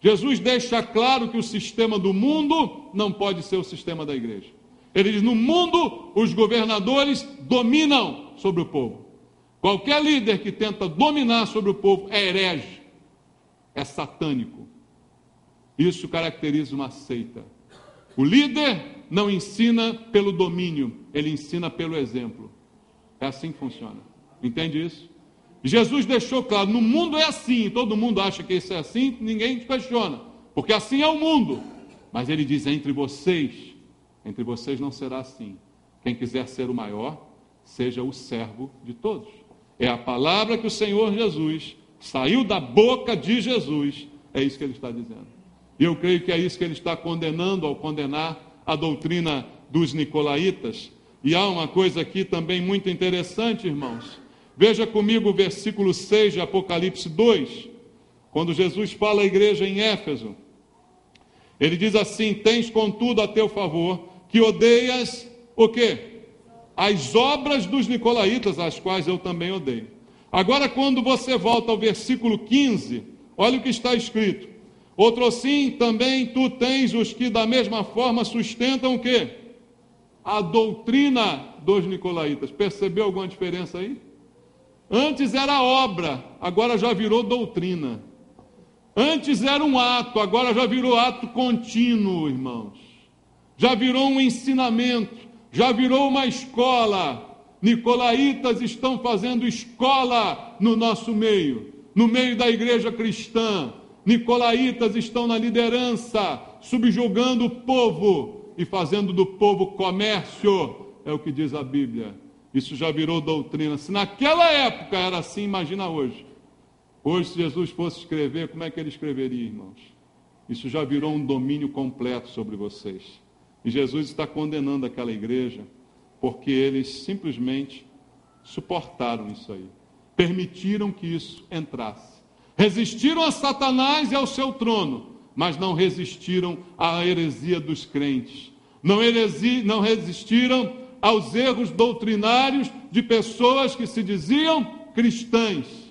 [SPEAKER 1] Jesus deixa claro que o sistema do mundo não pode ser o sistema da igreja. Ele diz: no mundo, os governadores dominam sobre o povo. Qualquer líder que tenta dominar sobre o povo é herege, é satânico. Isso caracteriza uma seita. O líder não ensina pelo domínio, ele ensina pelo exemplo. É assim que funciona. Entende isso? Jesus deixou claro, no mundo é assim, todo mundo acha que isso é assim, ninguém questiona, porque assim é o mundo. Mas ele diz: entre vocês não será assim. Quem quiser ser o maior, seja o servo de todos. É a palavra que o Senhor Jesus, saiu da boca de Jesus, é isso que ele está dizendo. E eu creio que é isso que ele está condenando ao condenar a doutrina dos nicolaítas. E há uma coisa aqui também muito interessante, irmãos. Veja comigo o versículo 6 de Apocalipse 2, quando Jesus fala à igreja em Éfeso. Ele diz assim: tens contudo a teu favor que odeias o quê? As obras dos nicolaítas, as quais eu também odeio. Agora, quando você volta ao versículo 15, olha o que está escrito: outro sim, também tu tens os que da mesma forma sustentam o quê? A doutrina dos nicolaítas. Percebeu alguma diferença aí? Antes era obra, agora já virou doutrina. Antes era um ato, agora já virou ato contínuo, irmãos. Já virou um ensinamento, já virou uma escola. Nicolaítas estão fazendo escola no nosso meio, no meio da igreja cristã. Nicolaítas estão na liderança, subjugando o povo e fazendo do povo comércio, é o que diz a Bíblia. Isso já virou doutrina. Se naquela época era assim, imagina hoje. Hoje, se Jesus fosse escrever, como é que ele escreveria, irmãos? Isso já virou um domínio completo sobre vocês. E Jesus está condenando aquela igreja, porque eles simplesmente suportaram isso aí. Permitiram que isso entrasse. Resistiram a Satanás e ao seu trono, mas não resistiram à heresia dos crentes. Não resistiram aos erros doutrinários de pessoas que se diziam cristãs.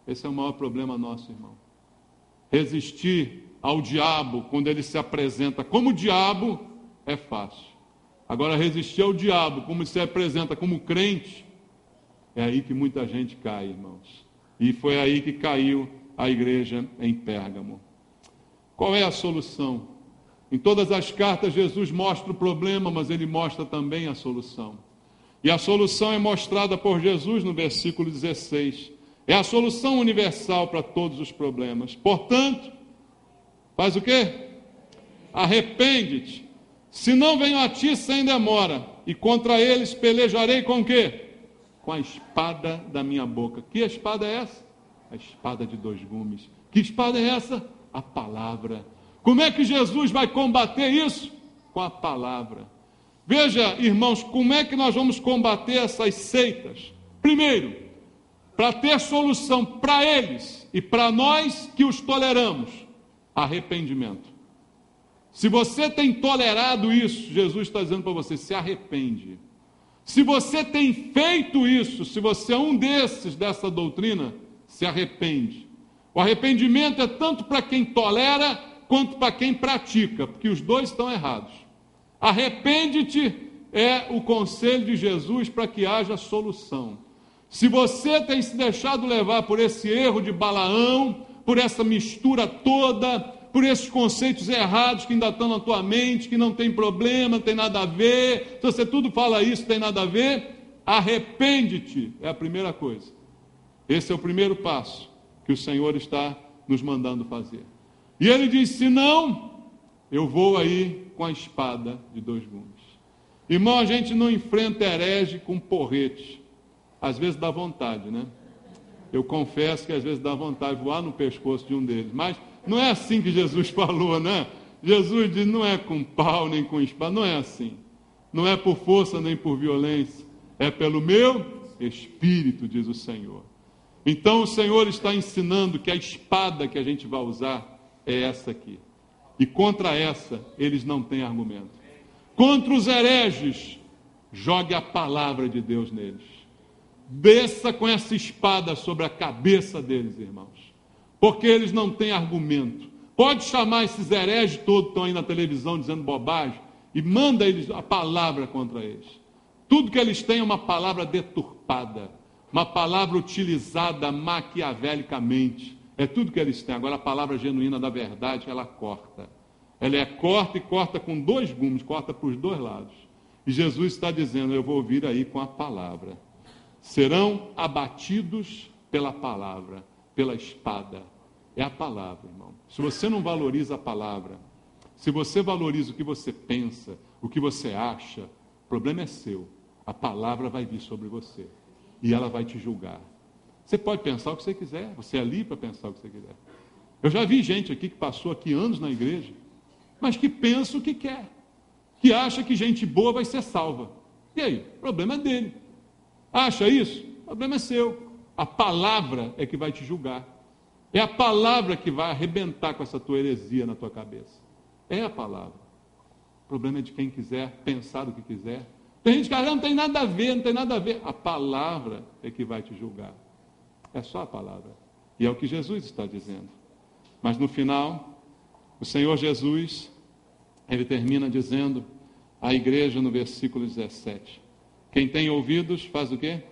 [SPEAKER 1] Esse é o maior problema nosso, irmão. Resistir ao diabo, quando ele se apresenta como diabo, é fácil. Agora, resistir ao diabo, como se apresenta como crente, é aí que muita gente cai, irmãos. E foi aí que caiu a igreja em Pérgamo. Qual é a solução? Em todas as cartas, Jesus mostra o problema, mas ele mostra também a solução. E a solução é mostrada por Jesus no versículo 16. É a solução universal para todos os problemas. Portanto, faz o quê? Arrepende-te. Se não venho a ti sem demora, e contra eles pelejarei com o quê? Com a espada da minha boca. Que espada é essa? A espada de dois gumes. Que espada é essa? A palavra. Como é que Jesus vai combater isso? Com a palavra. Veja, irmãos, como é que nós vamos combater essas seitas? Primeiro, para ter solução para eles e para nós que os toleramos, arrependimento. Se você tem tolerado isso, Jesus está dizendo para você, se arrepende. Se você tem feito isso, se você é um desses dessa doutrina, se arrepende. O arrependimento é tanto para quem tolera, quanto para quem pratica, porque os dois estão errados. Arrepende-te é o conselho de Jesus para que haja solução. Se você tem se deixado levar por esse erro de Balaão, por essa mistura toda, por esses conceitos errados que ainda estão na tua mente, que não tem problema, não tem nada a ver, se você tudo fala isso, tem nada a ver, arrepende-te, é a primeira coisa. Esse é o primeiro passo que o Senhor está nos mandando fazer. E ele diz, se não, eu vou aí com a espada de dois gumes. Irmão, a gente não enfrenta herege com porrete. Às vezes dá vontade, né? Eu confesso que às vezes dá vontade de voar no pescoço de um deles. Mas não é assim que Jesus falou, né? Jesus diz, não é com pau nem com espada, não é assim. Não é por força nem por violência. É pelo meu Espírito, diz o Senhor. Então o Senhor está ensinando que a espada que a gente vai usar é essa aqui. E contra essa, eles não têm argumento. Contra os hereges, jogue a palavra de Deus neles. Desça com essa espada sobre a cabeça deles, irmãos. Porque eles não têm argumento. Pode chamar esses hereges todos que estão aí na televisão dizendo bobagem e manda eles a palavra contra eles. Tudo que eles têm é uma palavra deturpada, uma palavra utilizada maquiavelicamente. É tudo que eles têm. Agora a palavra genuína da verdade, ela corta. Ela é corta e corta com dois gumes, corta para os dois lados. E Jesus está dizendo, eu vou vir aí com a palavra. Serão abatidos pela palavra, pela espada. É a palavra, irmão. Se você não valoriza a palavra, se você valoriza o que você pensa, o que você acha, o problema é seu. A palavra vai vir sobre você e ela vai te julgar. Você pode pensar o que você quiser, você é livre para pensar o que você quiser. Eu já vi gente aqui que passou aqui anos na igreja, mas que pensa o que quer. que acha que gente boa vai ser salva. E aí? O problema é dele. Acha isso? O problema é seu. A palavra é que vai te julgar. É a palavra que vai arrebentar com essa tua heresia na tua cabeça. É a palavra. O problema é de quem quiser pensar o que quiser. Tem gente que diz, não tem nada a ver, não tem nada a ver. A palavra é que vai te julgar. É só a palavra. E é o que Jesus está dizendo. Mas no final, o Senhor Jesus, ele termina dizendo à igreja no versículo 17. Quem tem ouvidos, faz o quê?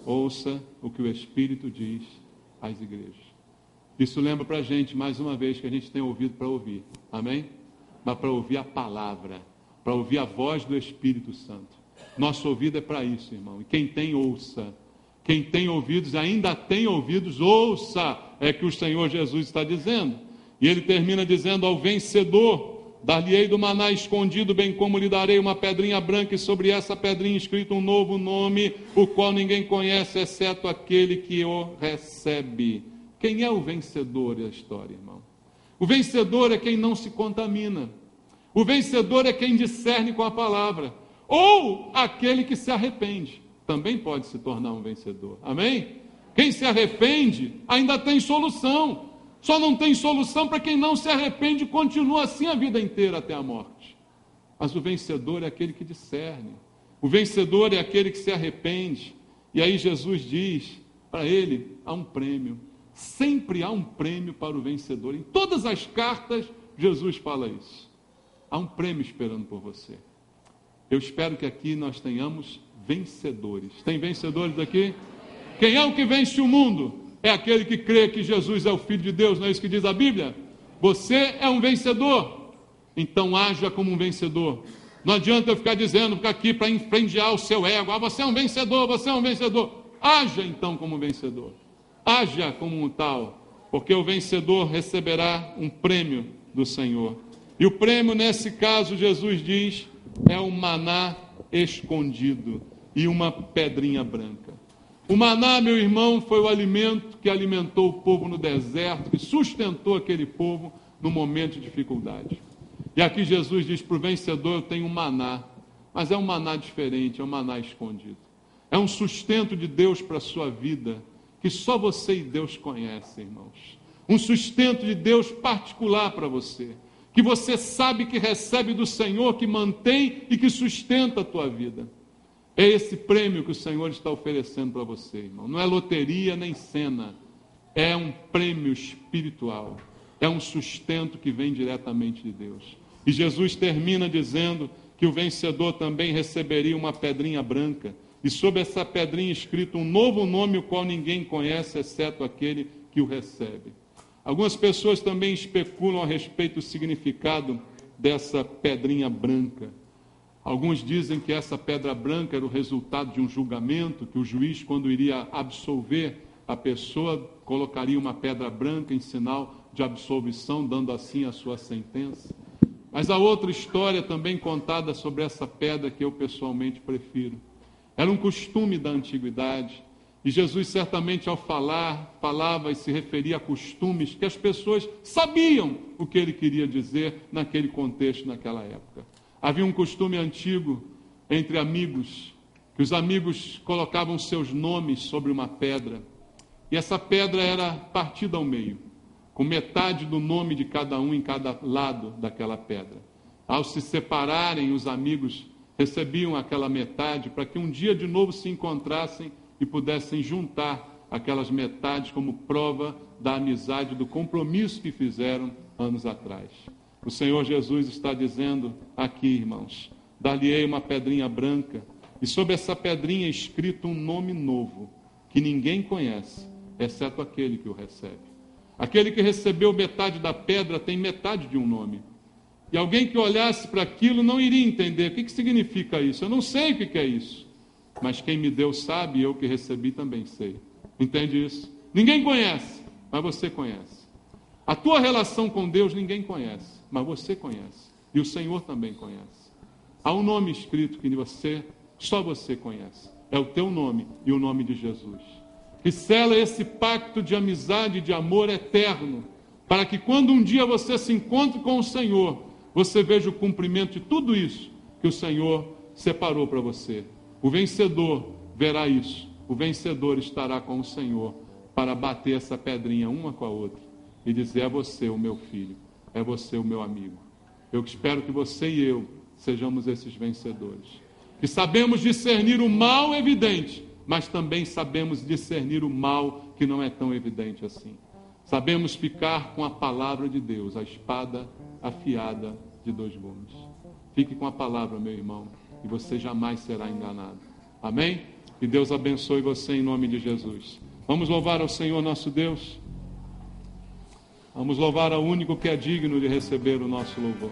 [SPEAKER 1] Ouça o que o Espírito diz às igrejas. Isso lembra para a gente, mais uma vez, que a gente tem ouvido para ouvir. Amém? Mas para ouvir a palavra, para ouvir a voz do Espírito Santo. Nosso ouvido é para isso, irmão. E quem tem, ouça. Quem tem ouvidos, ainda tem ouvidos, ouça, é que o Senhor Jesus está dizendo. E ele termina dizendo ao vencedor, dar-lhe-ei do maná escondido, bem como lhe darei uma pedrinha branca, e sobre essa pedrinha escrito um novo nome, o qual ninguém conhece, exceto aquele que o recebe. Quem é o vencedor da história, irmão? O vencedor é quem não se contamina. O vencedor é quem discerne com a palavra. Ou aquele que se arrepende. Também pode se tornar um vencedor. Amém? Quem se arrepende ainda tem solução. Só não tem solução para quem não se arrepende e continua assim a vida inteira até a morte. Mas o vencedor é aquele que discerne. O vencedor é aquele que se arrepende. E aí Jesus diz, para ele, há um prêmio. Sempre há um prêmio para o vencedor. Em todas as cartas, Jesus fala isso. Há um prêmio esperando por você. Eu espero que aqui nós tenhamos vencedores. Tem vencedores aqui? Quem é o que vence o mundo? É aquele que crê que Jesus é o Filho de Deus, não é isso que diz a Bíblia? Você é um vencedor, então haja como um vencedor. Não adianta eu ficar dizendo, ficar aqui para enfrentear o seu ego, você é um vencedor, você é um vencedor. Haja então como um vencedor, haja como um tal, porque o vencedor receberá um prêmio do Senhor. E o prêmio nesse caso, Jesus diz, é um maná escondido e uma pedrinha branca. O maná, meu irmão, foi o alimento que alimentou o povo no deserto, que sustentou aquele povo no momento de dificuldade. E aqui Jesus diz, para o vencedor eu tenho um maná, mas é um maná diferente, é um maná escondido. É um sustento de Deus para a sua vida, que só você e Deus conhecem, irmãos. Um sustento de Deus particular para você, que você sabe que recebe do Senhor, que mantém e que sustenta a tua vida. É esse prêmio que o Senhor está oferecendo para você, irmão. Não é loteria nem cena. É um prêmio espiritual. É um sustento que vem diretamente de Deus. E Jesus termina dizendo que o vencedor também receberia uma pedrinha branca. E sobre essa pedrinha escrito um novo nome, o qual ninguém conhece, exceto aquele que o recebe. Algumas pessoas também especulam a respeito do significado dessa pedrinha branca. Alguns dizem que essa pedra branca era o resultado de um julgamento, que o juiz, quando iria absolver a pessoa, colocaria uma pedra branca em sinal de absolvição, dando assim a sua sentença. Mas há outra história também contada sobre essa pedra que eu pessoalmente prefiro. Era um costume da antiguidade, e Jesus certamente ao falava e se referia a costumes que as pessoas sabiam o que ele queria dizer naquele contexto, naquela época. Havia um costume antigo entre amigos, que os amigos colocavam seus nomes sobre uma pedra, e essa pedra era partida ao meio, com metade do nome de cada um em cada lado daquela pedra. Ao se separarem, os amigos recebiam aquela metade para que um dia de novo se encontrassem e pudessem juntar aquelas metades como prova da amizade, do compromisso que fizeram anos atrás. O Senhor Jesus está dizendo aqui, irmãos, dar-lhe-ei uma pedrinha branca, e sobre essa pedrinha é escrito um nome novo, que ninguém conhece, exceto aquele que o recebe. Aquele que recebeu metade da pedra tem metade de um nome. E alguém que olhasse para aquilo não iria entender. O que significa isso? Eu não sei o que é isso. Mas quem me deu sabe, e eu que recebi também sei. Entende isso? Ninguém conhece, mas você conhece. A tua relação com Deus ninguém conhece, mas você conhece. E o Senhor também conhece. Há um nome escrito que só você conhece. É o teu nome e o nome de Jesus. Que sela esse pacto de amizade e de amor eterno, para que quando um dia você se encontre com o Senhor, você veja o cumprimento de tudo isso que o Senhor separou para você. O vencedor verá isso. O vencedor estará com o Senhor para bater essa pedrinha uma com a outra e dizer: é você o meu filho, é você o meu amigo. Eu espero que você e eu sejamos esses vencedores. Que sabemos discernir o mal evidente, mas também sabemos discernir o mal que não é tão evidente assim. Sabemos ficar com a palavra de Deus, a espada afiada de 2 gumes. Fique com a palavra, meu irmão, e você jamais será enganado. Amém? Que Deus abençoe você em nome de Jesus. Vamos louvar ao Senhor nosso Deus. Vamos louvar ao único que é digno de receber o nosso louvor.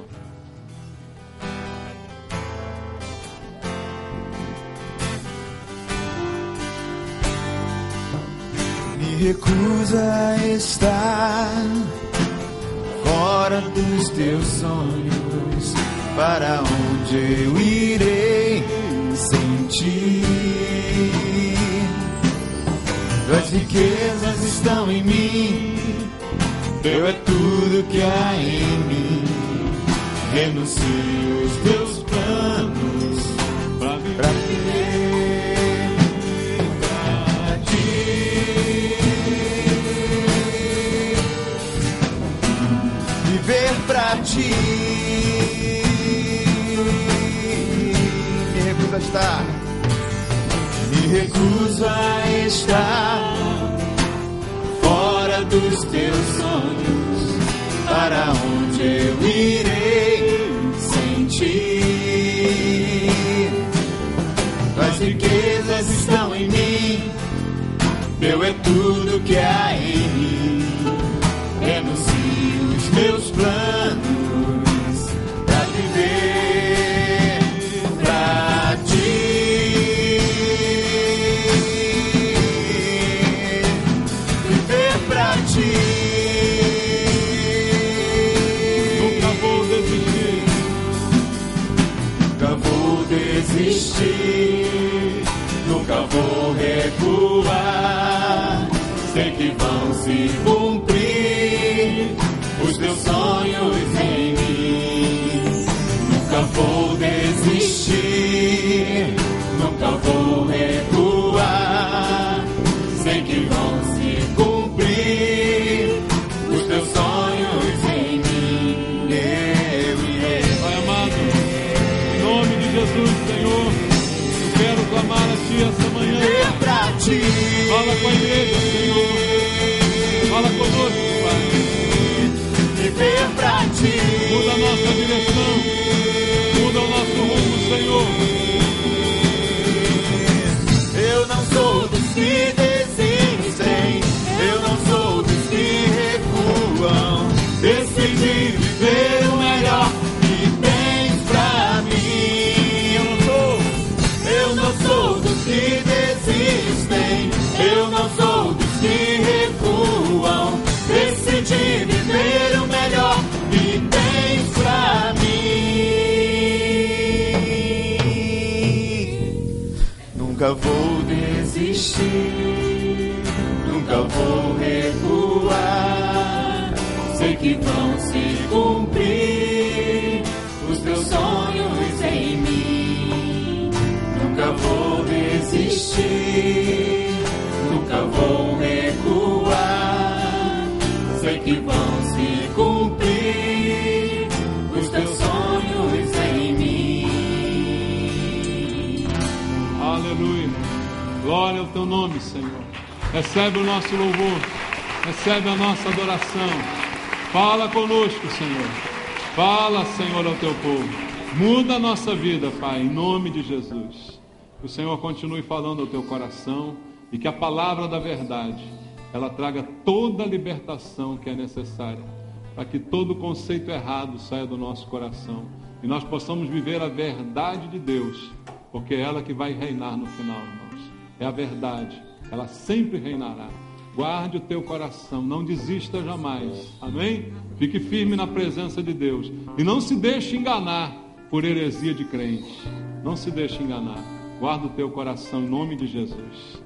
[SPEAKER 2] Me recuso a estar fora dos teus sonhos. Para onde eu irei sem ti? Tuas riquezas estão em mim, teu é tudo que há em mim. Renuncio os teus planos pra viver pra ti. Viver pra ti. Me recuso a estar fora dos teus sonhos. Para onde eu irei sem ti? Tuas riquezas estão em mim, teu é tudo que há em mim. Renuncio os meus planos pra viver. Nunca vou recuar. Sei que vão se cumprir os teus sonhos em mim. Nunca vou desistir, nunca vou recuar. Sei que vão se cumprir os teus sonhos em mim. Eu irei.
[SPEAKER 1] Pai amado, em nome de Jesus, Senhor, quero clamar a Ti essa manhã.
[SPEAKER 2] Pra ti.
[SPEAKER 1] Fala com a igreja, Senhor. Fala conosco, Pai.
[SPEAKER 2] Viver pra ti.
[SPEAKER 1] Muda a nossa direção. Muda o nosso rumo, Senhor.
[SPEAKER 2] Eu não sou dos que desistem. Eu não sou dos que recuam. Decidi viver o melhor que tens pra mim. Eu não sou dos que desistem, eu não sou dos que recuam. Decidi viver o melhor que tens pra mim. Nunca vou desistir, nunca vou recuar. Sei que vão se cumprir os teus sonhos em mim. Nunca vou desistir, nunca vou recuar. Sei que vão se cumprir os teus sonhos em mim.
[SPEAKER 1] Aleluia. Glória ao Teu nome, Senhor. Recebe o nosso louvor. Recebe a nossa adoração. Fala conosco, Senhor. Fala, Senhor, ao Teu povo. Muda a nossa vida, Pai, em nome de Jesus. Que o Senhor continue falando ao teu coração e que a palavra da verdade, ela traga toda a libertação que é necessária, para que todo conceito errado saia do nosso coração e nós possamos viver a verdade de Deus, porque é ela que vai reinar no final, irmãos. É a verdade, ela sempre reinará. Guarde o teu coração, não desista jamais, amém? Fique firme na presença de Deus e não se deixe enganar por heresia de crente. Não se deixe enganar. Guarda o teu coração em nome de Jesus.